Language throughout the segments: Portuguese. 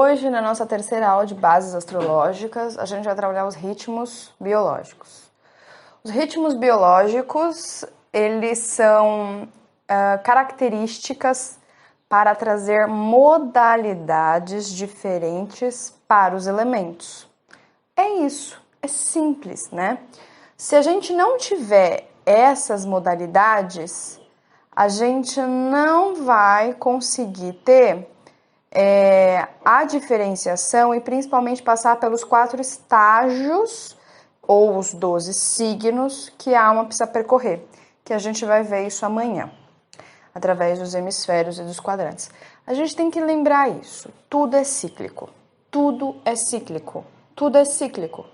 Hoje, na nossa terceira aula de bases astrológicas, a gente vai trabalhar os ritmos biológicos. Os ritmos biológicos, eles são características para trazer modalidades diferentes para os elementos. É isso, é simples, né? Se a gente não tiver essas modalidades, a gente não vai conseguir ter a diferenciação e principalmente passar pelos 4 estágios ou os 12 signos que a alma precisa percorrer, que a gente vai ver isso amanhã, através dos hemisférios e dos quadrantes. A gente tem que lembrar isso, tudo é cíclico, tudo é cíclico, tudo é cíclico.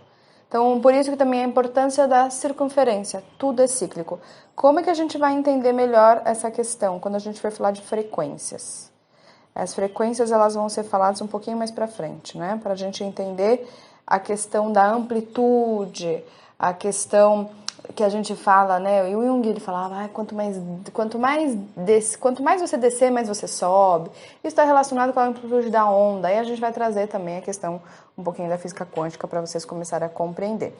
Então, por isso que também a importância da circunferência, tudo é cíclico. Como é que a gente vai entender melhor essa questão quando a gente for falar de frequências? As frequências elas vão ser faladas um pouquinho mais para frente, né? Para a gente entender a questão da amplitude, a questão que a gente fala, né? E o Jung ele falava, quanto mais você descer, mais você sobe. Isso está relacionado com a amplitude da onda. Aí a gente vai trazer também a questão um pouquinho da física quântica para vocês começarem a compreender.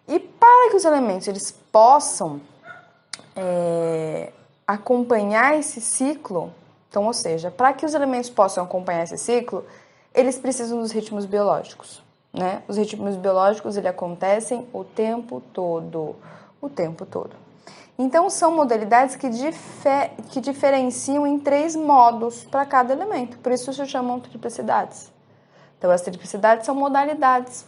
E para que os elementos eles possam acompanhar esse ciclo. Então, ou seja, para que os elementos possam acompanhar esse ciclo, eles precisam dos ritmos biológicos, né? Os ritmos biológicos, eles acontecem o tempo todo, Então, são modalidades que diferenciam em 3 modos para cada elemento, por isso se chamam triplicidades. Então, as triplicidades são modalidades.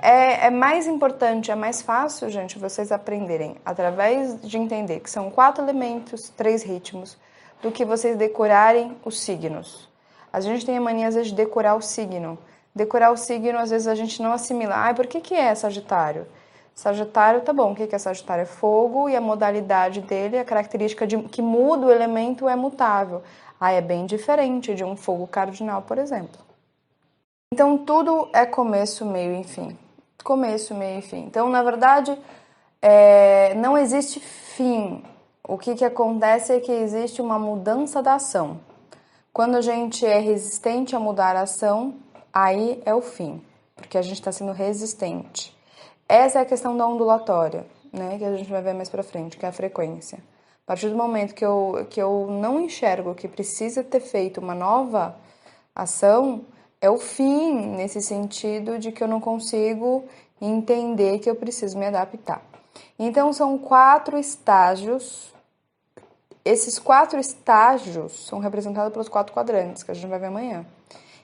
É mais importante, é mais fácil, gente, vocês aprenderem através de entender que são 4 elementos, 3 ritmos, do que vocês decorarem os signos. A gente tem a mania, às vezes, de decorar o signo. Decorar o signo, às vezes, a gente não assimila. Por que é Sagitário? Sagitário, tá bom, o que é Sagitário? É fogo e a modalidade dele, a característica que muda o elemento é mutável. É bem diferente de um fogo cardinal, por exemplo. Então, tudo é começo, meio e fim. Começo, meio e fim. Então, na verdade, não existe fim. O que acontece é que existe uma mudança da ação. Quando a gente é resistente a mudar a ação, aí é o fim, porque a gente está sendo resistente. Essa é a questão da ondulatória, né, que a gente vai ver mais pra frente, que é a frequência. A partir do momento que eu não enxergo que precisa ter feito uma nova ação, é o fim, nesse sentido de que eu não consigo entender que eu preciso me adaptar. Então, são 4 estágios. Esses 4 estágios são representados pelos 4 quadrantes, que a gente vai ver amanhã.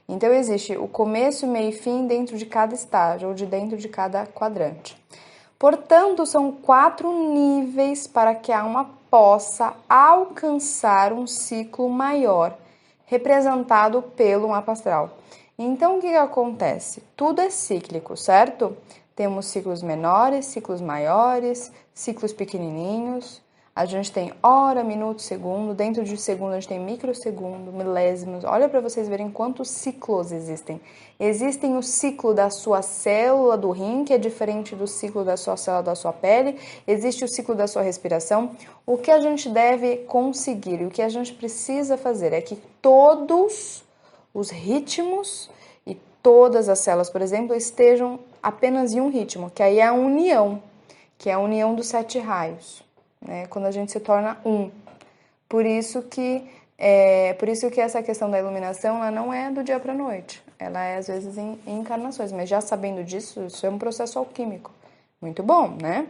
Então, existe o começo, meio e fim dentro de cada estágio, ou de dentro de cada quadrante. Portanto, são 4 níveis para que a alma possa alcançar um ciclo maior, representado pelo mapa astral. Então, o que acontece? Tudo é cíclico, certo? Temos ciclos menores, ciclos maiores, ciclos pequenininhos. A gente tem hora, minuto, segundo. Dentro de segundo, a gente tem microsegundo, milésimos. Olha para vocês verem quantos ciclos existem. Existem o ciclo da sua célula do rim, que é diferente do ciclo da sua célula da sua pele. Existe o ciclo da sua respiração. O que a gente deve conseguir e o que a gente precisa fazer é que todos os ritmos e todas as células, por exemplo, estejam apenas em um ritmo, que aí é a união, que é a união dos 7 raios. Né, quando a gente se torna um. Por isso que essa questão da iluminação ela não é do dia para a noite. Ela é, às vezes, em encarnações. Mas já sabendo disso, isso é um processo alquímico. Muito bom, né?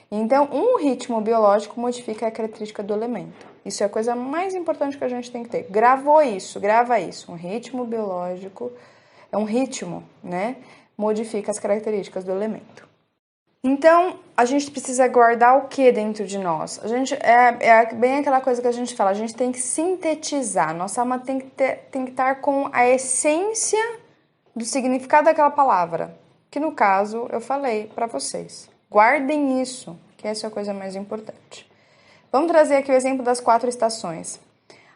Então, um ritmo biológico modifica a característica do elemento. Isso é a coisa mais importante que a gente tem que ter. Grava isso. Um ritmo biológico é um ritmo, né? Modifica as características do elemento. Então, a gente precisa guardar o que dentro de nós? A gente bem aquela coisa que a gente fala, a gente tem que sintetizar. Nossa alma tem que estar com a essência do significado daquela palavra, que no caso eu falei para vocês. Guardem isso, que essa é a coisa mais importante. Vamos trazer aqui o exemplo das 4 estações.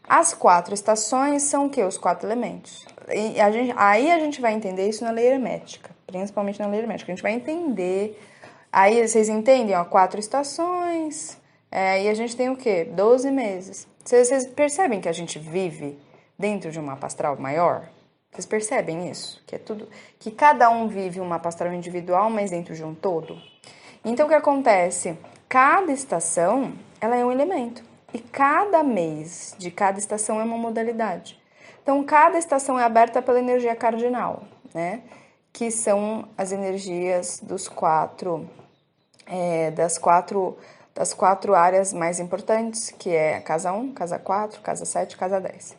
As 4 estações são o quê? Os 4 elementos. E aí a gente vai entender isso na lei hermética, principalmente na lei hermética. A gente vai entender. Aí vocês entendem, 4 estações, e a gente tem o quê? 12 meses. Vocês percebem que a gente vive dentro de um mapa astral maior? Vocês percebem isso? Que é tudo, que cada um vive um mapa astral individual, mas dentro de um todo. Então, o que acontece? Cada estação, ela é um elemento. E cada mês de cada estação é uma modalidade. Então, cada estação é aberta pela energia cardinal, né? Que são as energias dos das quatro áreas mais importantes, que é a casa 1, casa 4, casa 7, casa 10.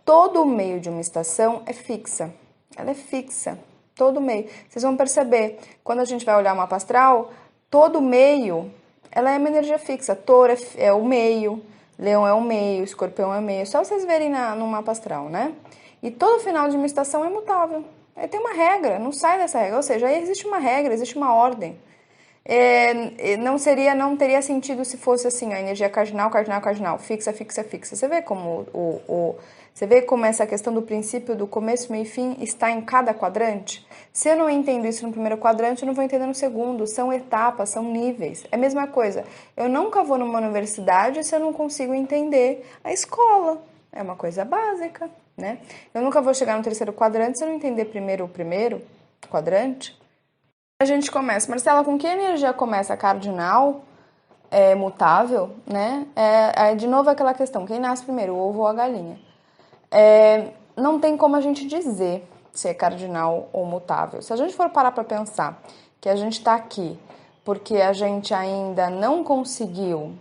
Todo o meio de uma estação é fixa. Ela é fixa. Todo o meio. Vocês vão perceber, quando a gente vai olhar o mapa astral, todo o meio, ela é uma energia fixa. Touro é o meio, Leão é o meio, Escorpião é o meio. Só vocês verem no mapa astral, né? E todo final de uma estação é mutável. Tem uma regra, não sai dessa regra. Ou seja, aí existe uma regra, existe uma ordem. Não teria sentido se fosse assim, a energia cardinal, fixa. Você vê como essa questão do princípio do começo, meio e fim está em cada quadrante? Se eu não entendo isso no primeiro quadrante, eu não vou entender no segundo. São etapas, são níveis. É a mesma coisa. Eu nunca vou numa universidade se eu não consigo entender a escola. É uma coisa básica, né? Eu nunca vou chegar no terceiro quadrante se eu não entender primeiro o primeiro quadrante. A gente começa, Marcela, com que energia começa? Cardinal, mutável, né? De novo aquela questão, quem nasce primeiro, o ovo ou a galinha? Não tem como a gente dizer se é cardinal ou mutável. Se a gente for parar para pensar que a gente está aqui porque a gente ainda não conseguiu,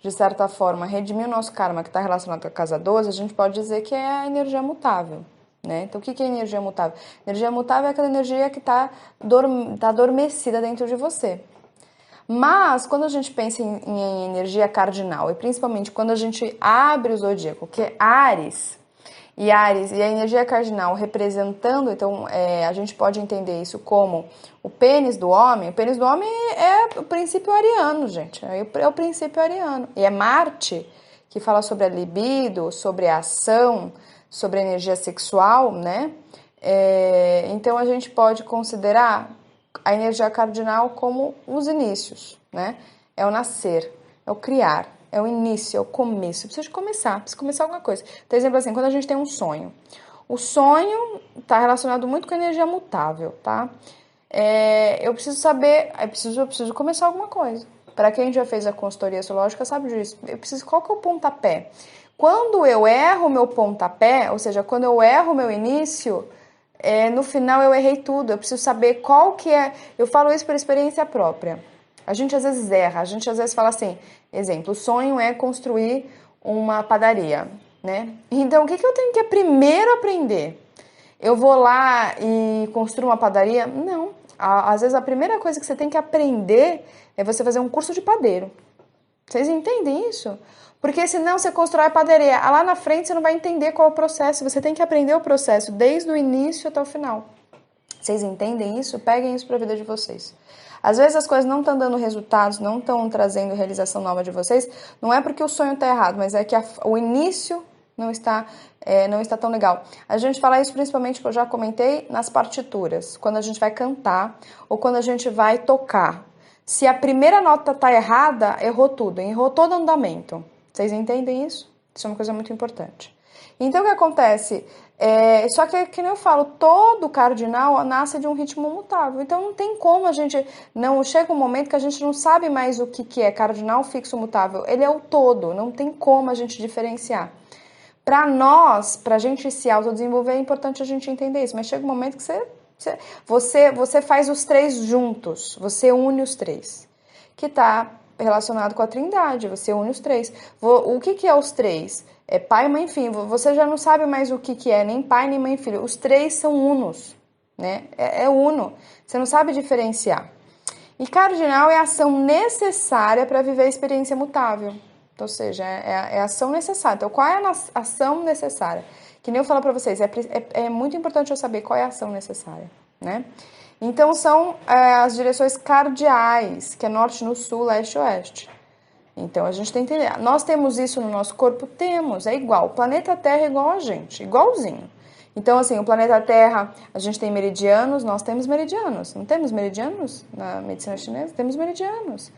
de certa forma, redimir o nosso karma que está relacionado com a casa 12, a gente pode dizer que é a energia mutável. Né? Então, o que é energia mutável? Energia mutável é aquela energia que está adormecida dentro de você. Mas, quando a gente pensa em energia cardinal, e principalmente quando a gente abre o zodíaco, que é Áries e a energia cardinal representando, então a gente pode entender isso como o pênis do homem. O pênis do homem é o princípio ariano, gente. É o princípio ariano. E é Marte, que fala sobre a libido, sobre a ação, sobre a energia sexual, né? Então, a gente pode considerar a energia cardinal como os inícios, né? É o nascer, é o criar, é o início, é o começo. Precisa começar alguma coisa. Por exemplo, assim, quando a gente tem um sonho. O sonho está relacionado muito com a energia mutável, tá? Eu preciso saber, eu preciso começar alguma coisa. Para quem já fez a consultoria astrológica sabe disso. Qual que é o pontapé? Quando eu erro o meu pontapé, ou seja, quando eu erro o meu início, no final eu errei tudo. Eu preciso saber qual que é... Eu falo isso por experiência própria. A gente às vezes erra, a gente às vezes fala assim, exemplo, o sonho é construir uma padaria, né? Então, o que eu tenho que primeiro aprender? Eu vou lá e construo uma padaria? Não. Às vezes a primeira coisa que você tem que aprender é você fazer um curso de padeiro. Vocês entendem isso? Porque senão você constrói a padaria. Lá na frente você não vai entender qual é o processo. Você tem que aprender o processo desde o início até o final. Vocês entendem isso? Peguem isso para a vida de vocês. Às vezes as coisas não estão dando resultados, não estão trazendo realização nova de vocês. Não é porque o sonho está errado, mas é que o início não está tão legal. A gente fala isso principalmente, que eu já comentei, nas partituras. Quando a gente vai cantar ou quando a gente vai tocar. Se a primeira nota está errada, errou tudo. Errou todo o andamento. Vocês entendem isso? Isso é uma coisa muito importante. Então, o que acontece? Só que nem eu falo, todo cardinal nasce de um ritmo mutável. Então, não tem como a gente... Chega um momento que a gente não sabe mais o que é cardinal, fixo, mutável. Ele é o todo, não tem como a gente diferenciar. Para nós, para a gente se autodesenvolver, é importante a gente entender isso. Mas chega um momento que você faz os três juntos, você une os três. Que está relacionado com a Trindade, você une os três. O que é os três? É pai, mãe, filho. Você já não sabe mais o que é, nem pai, nem mãe, filho. Os três são unos, né? É uno. Você não sabe diferenciar. E cardinal é a ação necessária para viver a experiência mutável. Ou seja, é a ação necessária. Então, qual é a ação necessária? Que nem eu falo para vocês, é muito importante eu saber qual é a ação necessária, né? Então, são as direções cardeais, que é norte, no sul, leste e oeste. Então, a gente tem que entender. Nós temos isso no nosso corpo? Temos, é igual. O planeta Terra é igual a gente, igualzinho. Então, assim, o planeta Terra, a gente tem meridianos, nós temos meridianos. Não temos meridianos na medicina chinesa? Temos meridianos.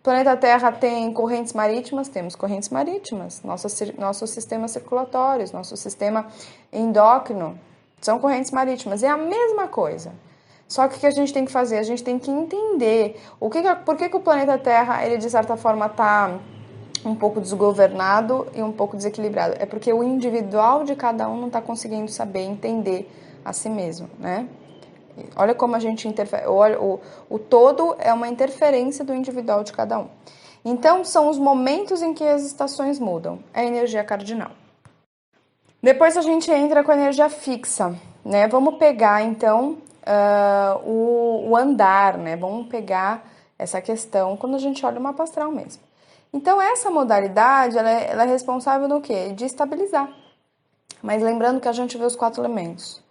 planeta Terra tem correntes marítimas? Temos correntes marítimas. Nosso sistema circulatório, nosso sistema endócrino são correntes marítimas. É a mesma coisa. Só que o que a gente tem que fazer? A gente tem que entender por que o planeta Terra, ele de certa forma está um pouco desgovernado e um pouco desequilibrado. É porque o individual de cada um não está conseguindo saber entender a si mesmo, né? Olha como a gente interfere. O todo é uma interferência do individual de cada um. Então, são os momentos em que as estações mudam. É a energia cardinal. Depois a gente entra com a energia fixa, né? Vamos pegar, então, o andar, né? Vamos pegar essa questão quando a gente olha o mapa astral mesmo. Então, essa modalidade, ela é responsável do quê? De estabilizar. Mas lembrando que a gente vê os 4 elementos.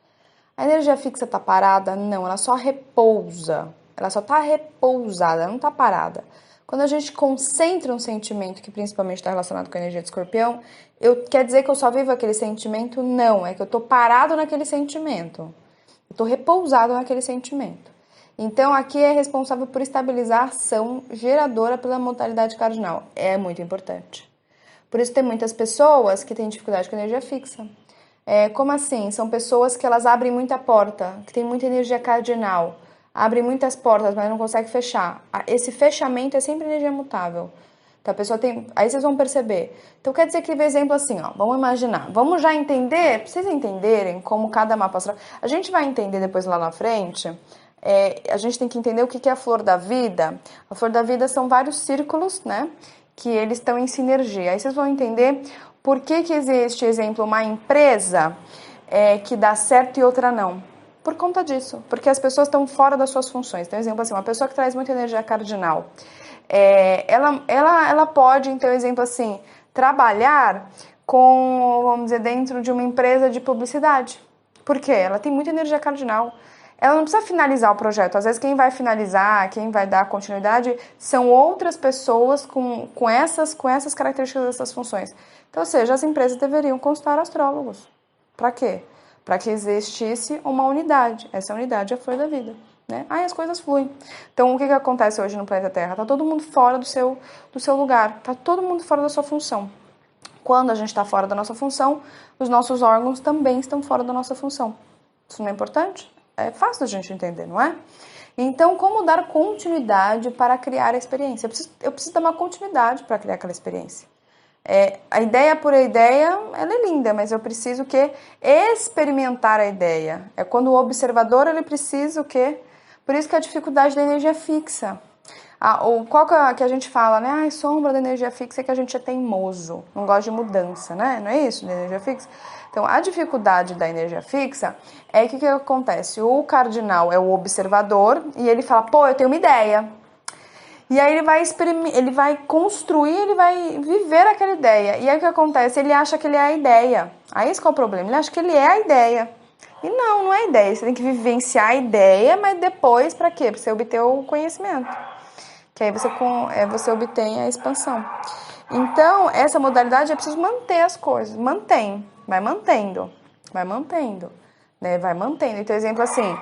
A energia fixa está parada? Não, ela só repousa. Ela só está repousada, ela não está parada. Quando a gente concentra um sentimento, que principalmente está relacionado com a energia de escorpião, quer dizer que eu só vivo aquele sentimento? Não, é que eu estou parado naquele sentimento. Eu estou repousado naquele sentimento. Então, aqui é responsável por estabilizar a ação geradora pela modalidade cardinal. É muito importante. Por isso, tem muitas pessoas que têm dificuldade com energia fixa. Como assim? São pessoas que elas abrem muita porta, que tem muita energia cardinal. Abrem muitas portas, mas não consegue fechar. Esse fechamento é sempre energia mutável. Então, a pessoa tem... Aí vocês vão perceber. Então, quer dizer que, por exemplo, assim, ó, vamos imaginar. Vamos já entender, pra vocês entenderem como cada mapa astral... A gente vai entender depois lá na frente... a gente tem que entender o que é a flor da vida. A flor da vida são vários círculos, né? Que eles estão em sinergia. Aí vocês vão entender por que existe, exemplo, uma empresa que dá certo e outra não. Por conta disso. Porque as pessoas estão fora das suas funções. Então, exemplo assim, uma pessoa que traz muita energia cardinal, ela pode, então, exemplo assim, trabalhar vamos dizer, dentro de uma empresa de publicidade. Por quê? Ela tem muita energia cardinal. Ela não precisa finalizar o projeto. Às vezes quem vai finalizar, quem vai dar continuidade, são outras pessoas com essas características, essas funções. Então, ou seja, as empresas deveriam consultar astrólogos. Para quê? Para que existisse uma unidade. Essa unidade é a flor da vida. Né? Aí as coisas fluem. Então, o que acontece hoje no planeta Terra? Está todo mundo fora do seu lugar. Está todo mundo fora da sua função. Quando a gente está fora da nossa função, os nossos órgãos também estão fora da nossa função. Isso não é importante? É fácil a gente entender, não é? Então, como dar continuidade para criar a experiência? Eu preciso dar uma continuidade para criar aquela experiência. A ideia por ideia, ela é linda, mas eu preciso experimentar a ideia. É quando o observador, ele precisa o quê? Por isso que a dificuldade da energia fixa. Qual que a gente fala, né? Sombra da energia fixa é que a gente é teimoso, não gosta de mudança, né? Não é isso, da energia fixa? Então, a dificuldade da energia fixa é que o que acontece? O cardinal é o observador e ele fala, pô, eu tenho uma ideia. E aí ele vai construir, ele vai viver aquela ideia. E aí o que acontece? Ele acha que ele é a ideia. Aí esse qual é o problema? Ele acha que ele é a ideia. E não é a ideia. Você tem que vivenciar a ideia, mas depois para quê? Para você obter o conhecimento. Que aí você obtém a expansão. Então, essa modalidade é preciso manter as coisas. Vai mantendo. Né? Vai mantendo. Então, exemplo assim,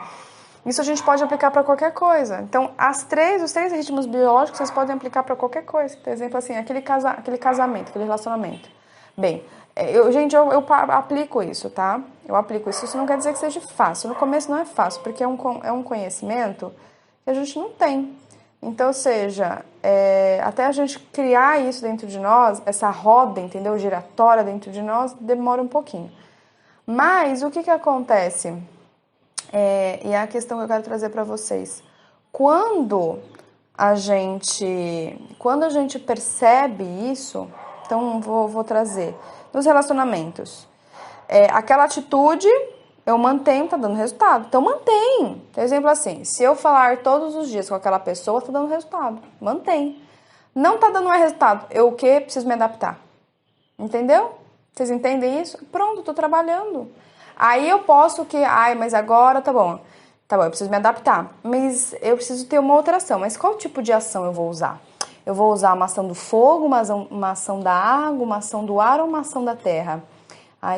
isso a gente pode aplicar para qualquer coisa. Então, os 3 ritmos biológicos vocês podem aplicar para qualquer coisa. Por exemplo, assim, aquele casamento, aquele relacionamento. Bem, eu aplico isso, tá? Eu aplico isso. Isso não quer dizer que seja fácil. No começo não é fácil, porque é um conhecimento que a gente não tem. Então, ou seja, até a gente criar isso dentro de nós, essa roda, entendeu? Giratória dentro de nós, demora um pouquinho. Mas, o que acontece? E é a questão que eu quero trazer para vocês. Quando a gente percebe isso, então vou trazer nos relacionamentos. Aquela atitude eu mantenho, tá dando resultado. Então mantém. Por exemplo assim, se eu falar todos os dias com aquela pessoa, tá dando resultado. Mantém. Não tá dando resultado. Eu o quê? Preciso me adaptar. Entendeu? Vocês entendem isso? Pronto, tô trabalhando. Aí eu posso mas agora tá bom. Tá bom, eu preciso me adaptar. Mas eu preciso ter uma outra ação. Mas qual tipo de ação eu vou usar? Eu vou usar uma ação do fogo, uma ação da água, uma ação do ar ou uma ação da terra?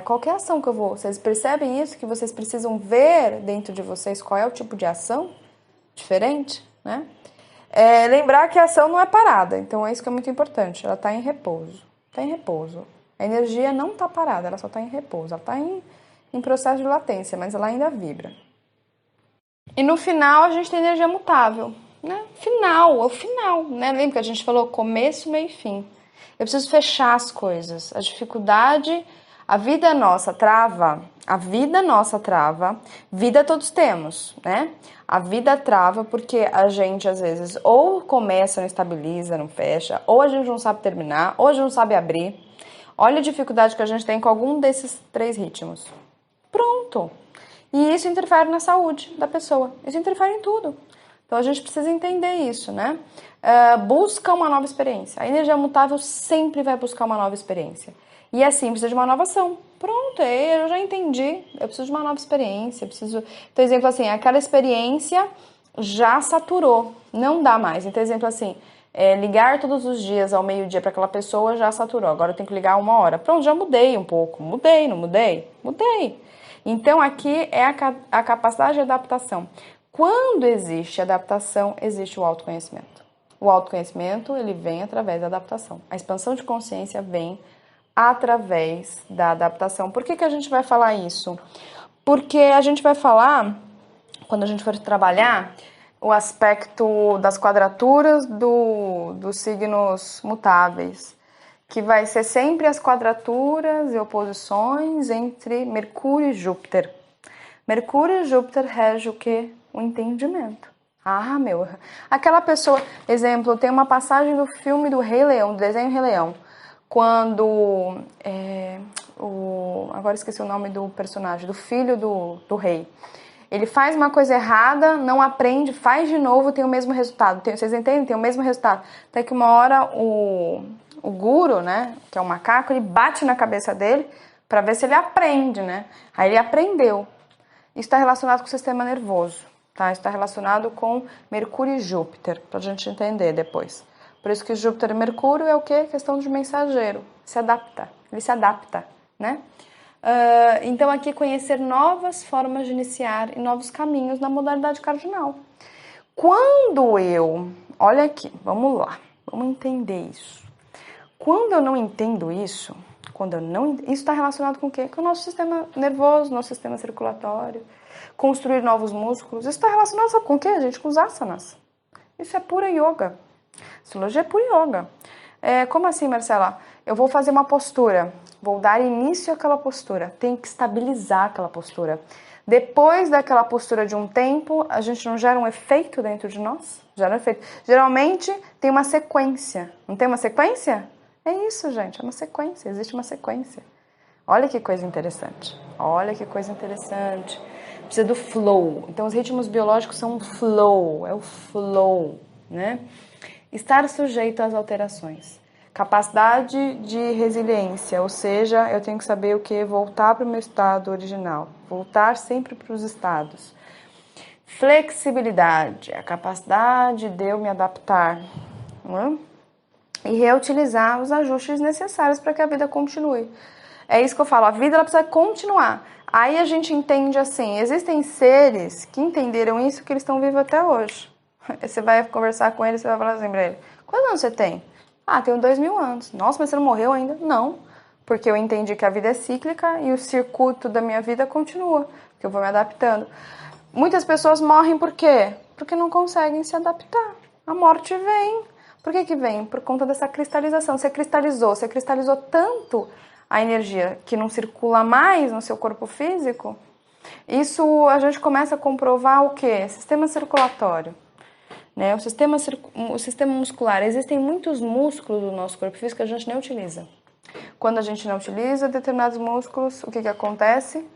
Qualquer ação que eu vou... Vocês percebem isso? Que vocês precisam ver dentro de vocês qual é o tipo de ação diferente, né? Lembrar que a ação não é parada, então é isso que é muito importante, ela está em repouso. Está em repouso. A energia não está parada, ela só está em repouso, ela está em processo de latência, mas ela ainda vibra. E no final a gente tem energia mutável, né? Final, é o final, né? Lembra que a gente falou começo, meio e fim. Eu preciso fechar as coisas. A dificuldade, a vida nossa trava, vida todos temos, né? A vida trava porque a gente às vezes ou começa, não estabiliza, não fecha, ou a gente não sabe terminar, ou a gente não sabe abrir. Olha a dificuldade que a gente tem com algum desses 3 ritmos. Pronto! E isso interfere na saúde da pessoa. Isso interfere em tudo. Então a gente precisa entender isso, né? Busca uma nova experiência. A energia mutável sempre vai buscar uma nova experiência. E assim, precisa de uma nova ação. Pronto, eu já entendi. Eu preciso de uma nova experiência. Então, exemplo assim, aquela experiência já saturou. Não dá mais. Então, exemplo assim, ligar todos os dias ao meio-dia para aquela pessoa já saturou. Agora eu tenho que ligar 1 hora. Pronto, já mudei um pouco. Mudei, não mudei? Mudei. Então, aqui é a capacidade de adaptação. Quando existe adaptação, existe o autoconhecimento. O autoconhecimento, ele vem através da adaptação. A expansão de consciência vem através da adaptação. Por que a gente vai falar isso? Porque a gente vai falar, quando a gente for trabalhar, o aspecto das quadraturas dos signos mutáveis, que vai ser sempre as quadraturas e oposições entre Mercúrio e Júpiter. Mercúrio e Júpiter rege o quê? O entendimento. Aquela pessoa, exemplo, tem uma passagem do filme do Rei Leão, do desenho Rei Leão, quando, agora esqueci o nome do personagem, do filho do rei, ele faz uma coisa errada, não aprende, faz de novo, tem o mesmo resultado. Vocês entendem? Tem o mesmo resultado. Até que uma hora o guru, né, que é o macaco, ele bate na cabeça dele para ver se ele aprende, né? Aí ele aprendeu. Isso está relacionado com o sistema nervoso, tá? Isso está relacionado com Mercúrio e Júpiter, para a gente entender depois. Por isso que Júpiter e Mercúrio é o quê? Questão de mensageiro. Ele se adapta, né? Então aqui conhecer novas formas de iniciar e novos caminhos na modalidade cardinal. Olha aqui, vamos lá, vamos entender isso. Quando eu não entendo isso, isso está relacionado com o quê? Com o nosso sistema nervoso, nosso sistema circulatório, construir novos músculos. Isso está relacionado, sabe com o quê, gente? Com os asanas. Isso é pura yoga. Astrologia é pura yoga. Como assim, Marcela? Eu vou fazer uma postura, vou dar início àquela postura, tenho que estabilizar aquela postura. Depois daquela postura de um tempo, a gente não gera um efeito dentro de nós? Gera um efeito. Geralmente tem uma sequência. Não tem uma sequência? É isso, gente, é uma sequência, existe uma sequência. Olha que coisa interessante. Precisa do flow. Então, os ritmos biológicos são um flow, é o flow, né? Estar sujeito às alterações. Capacidade de resiliência, ou seja, eu tenho que saber o que? Voltar para o meu estado original. Voltar sempre para os estados. Flexibilidade, a capacidade de eu me adaptar. Não é? E reutilizar os ajustes necessários para que a vida continue. É isso que eu falo, a vida ela precisa continuar. Aí a gente entende assim, existem seres que entenderam isso que eles estão vivos até hoje. Você vai conversar com ele, você vai falar assim pra ele, quantos anos você tem? Tenho 2000 anos. Nossa, mas você não morreu ainda? Não, porque eu entendi que a vida é cíclica e o circuito da minha vida continua, que eu vou me adaptando. Muitas pessoas morrem por quê? Porque não conseguem se adaptar. A morte vem. Por que vem? Por conta dessa cristalização. Você cristalizou tanto a energia que não circula mais no seu corpo físico. Isso a gente começa a comprovar o quê? Sistema circulatório. Né? O sistema muscular. Existem muitos músculos do nosso corpo físico que a gente nem utiliza. Quando a gente não utiliza determinados músculos, o que acontece?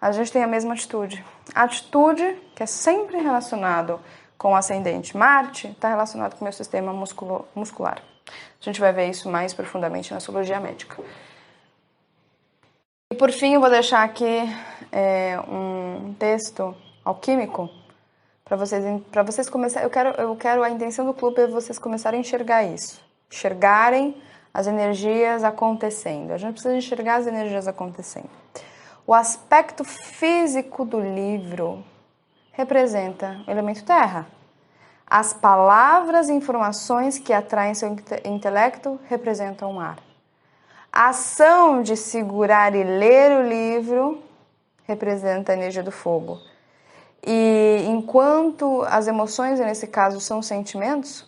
A gente tem a mesma atitude. A atitude, que é sempre relacionado com o ascendente Marte, está relacionado com o meu sistema muscular. A gente vai ver isso mais profundamente na astrologia médica. E por fim, eu vou deixar aqui um texto alquímico para vocês começarem. Eu quero a intenção do clube é vocês começarem a enxergar isso, enxergarem as energias acontecendo. A gente precisa enxergar as energias acontecendo. O aspecto físico do livro representa o elemento terra. As palavras e informações que atraem seu intelecto representam o ar. A ação de segurar e ler o livro representa a energia do fogo. E enquanto as emoções, nesse caso, são sentimentos,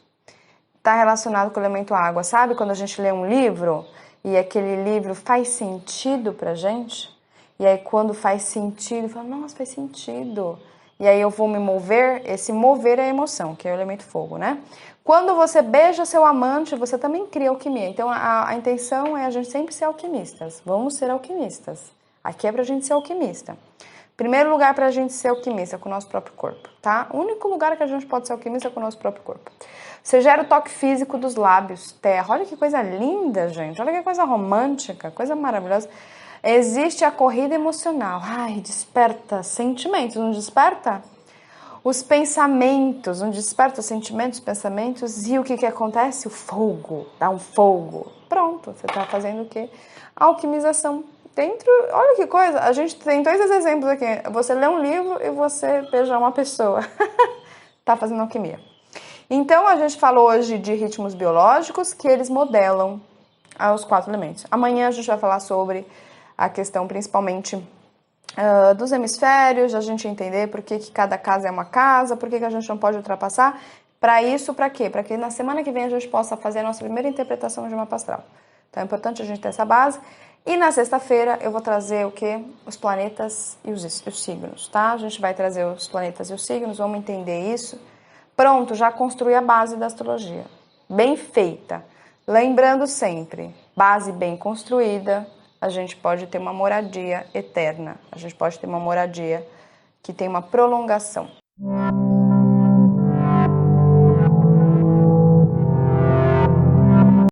está relacionado com o elemento água. Sabe quando a gente lê um livro e aquele livro faz sentido pra gente? E aí quando faz sentido, fala, nossa, faz sentido. E aí eu vou me mover, esse mover é a emoção, que é o elemento fogo, né? Quando você beija seu amante, você também cria alquimia. Então a intenção é a gente sempre ser alquimistas. Vamos ser alquimistas. Aqui é pra gente ser alquimista. Primeiro lugar pra gente ser alquimista é com o nosso próprio corpo, tá? O único lugar que a gente pode ser alquimista é com o nosso próprio corpo. Você gera o toque físico dos lábios, terra. Olha que coisa linda, gente. Olha que coisa romântica, coisa maravilhosa. Existe a corrida emocional. Ai, desperta sentimentos, não desperta? Os pensamentos, não desperta os sentimentos, pensamentos. E o que acontece? O fogo, dá um fogo. Pronto, você tá fazendo o quê? Alquimização. Dentro, olha que coisa, a gente tem dois exemplos aqui. Você lê um livro e você beijar uma pessoa. Tá fazendo alquimia. Então, a gente falou hoje de ritmos biológicos que eles modelam os 4 elementos. Amanhã a gente vai falar sobre a questão principalmente dos hemisférios, a gente entender por que cada casa é uma casa, por que a gente não pode ultrapassar. Para isso, para quê? Para que na semana que vem a gente possa fazer a nossa primeira interpretação de mapa astral. Então, é importante a gente ter essa base. E na sexta-feira eu vou trazer o quê? Os planetas e os signos, tá? A gente vai trazer os planetas e os signos, vamos entender isso. Pronto, já construí a base da astrologia. Bem feita. Lembrando sempre, base bem construída, a gente pode ter uma moradia eterna. A gente pode ter uma moradia que tem uma prolongação.